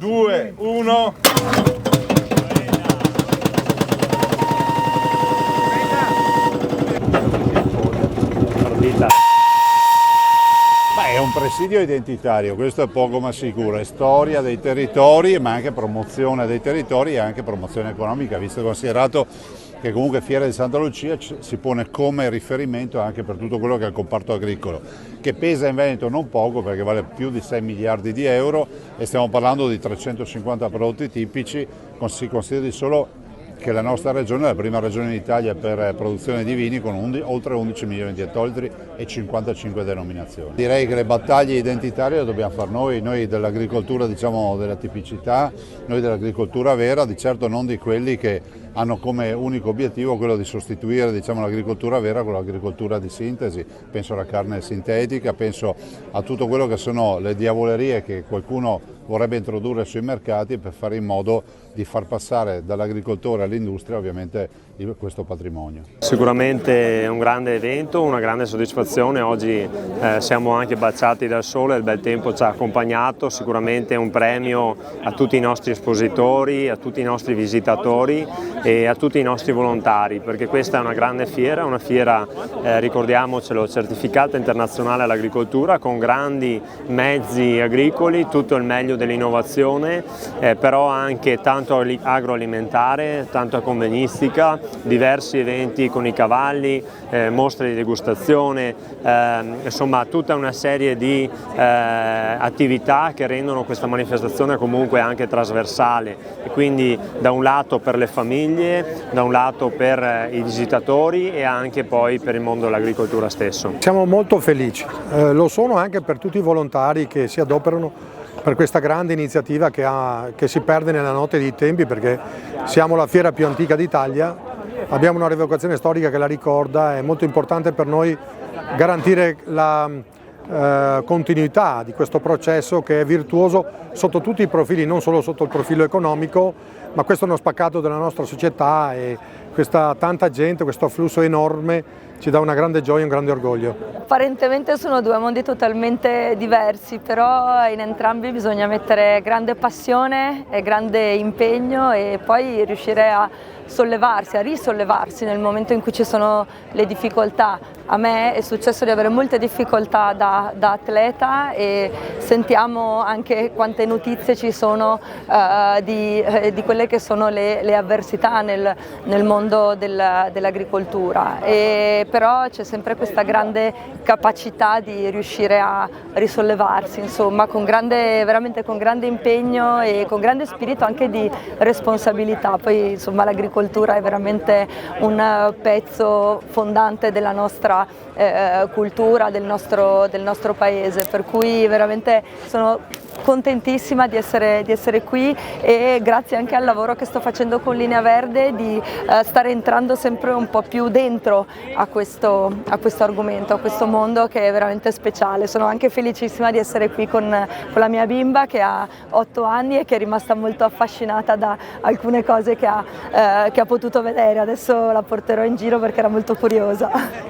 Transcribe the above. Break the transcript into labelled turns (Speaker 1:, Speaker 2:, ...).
Speaker 1: 2, 1. Beh, è un presidio identitario, questo è poco ma sicuro, è storia dei territori, ma anche promozione dei territori e anche promozione economica, visto e considerato che comunque Fiera di Santa Lucia si pone come riferimento anche per tutto quello che è il comparto agricolo, che pesa in Veneto non poco perché vale più di 6 miliardi di euro e stiamo parlando di 350 prodotti tipici, si consideri solo che la nostra regione è la prima regione in Italia per produzione di vini con oltre 11 milioni di ettolitri e 55 denominazioni. Direi che le battaglie identitarie le dobbiamo fare noi dell'agricoltura, diciamo, della tipicità, noi dell'agricoltura vera, di certo non di quelli che hanno come unico obiettivo quello di sostituire, diciamo, l'agricoltura vera con l'agricoltura di sintesi. Penso alla carne sintetica, penso a tutto quello che sono le diavolerie che qualcuno vorrebbe introdurre sui mercati per fare in modo di far passare dall'agricoltore all'industria ovviamente questo patrimonio.
Speaker 2: Sicuramente è un grande evento, una grande soddisfazione, oggi siamo anche baciati dal sole, il bel tempo ci ha accompagnato, sicuramente è un premio a tutti i nostri espositori, a tutti i nostri visitatori e a tutti i nostri volontari, perché questa è una grande fiera, ricordiamocelo, certificata internazionale all'agricoltura con grandi mezzi agricoli, tutto il meglio dell'innovazione, però anche tanto agroalimentare, tanto convegnistica, diversi eventi con i cavalli, mostre di degustazione, insomma tutta una serie di attività che rendono questa manifestazione comunque anche trasversale e quindi da un lato per le famiglie, da un lato per i visitatori e anche poi per il mondo dell'agricoltura stesso.
Speaker 3: Siamo molto felici, lo sono anche per tutti i volontari che si adoperano per questa grande iniziativa che si perde nella notte dei tempi, perché siamo la fiera più antica d'Italia, abbiamo una rievocazione storica che la ricorda, è molto importante per noi garantire la continuità di questo processo che è virtuoso sotto tutti i profili, non solo sotto il profilo economico, ma questo è uno spaccato della nostra società e questa tanta gente, questo afflusso enorme ci dà una grande gioia e un grande orgoglio.
Speaker 4: Apparentemente sono due mondi totalmente diversi, però in entrambi bisogna mettere grande passione e grande impegno e poi riuscire a sollevarsi, a risollevarsi nel momento in cui ci sono le difficoltà. A me è successo di avere molte difficoltà da atleta e sentiamo anche quante notizie ci sono di quelle che sono le avversità nel mondo dell'agricoltura, però c'è sempre questa grande capacità di riuscire a risollevarsi, insomma, veramente con grande impegno e con grande spirito anche di responsabilità. Poi insomma l'agricoltura è veramente un pezzo fondante della nostra cultura, del nostro paese, per cui veramente sono contentissima di essere qui e grazie anche al lavoro che sto facendo con Linea Verde di stare entrando sempre un po' più dentro a questo argomento, a questo mondo che è veramente speciale. Sono anche felicissima di essere qui con la mia bimba che ha 8 anni e che è rimasta molto affascinata da alcune cose che ha potuto vedere. Adesso la porterò in giro perché era molto curiosa.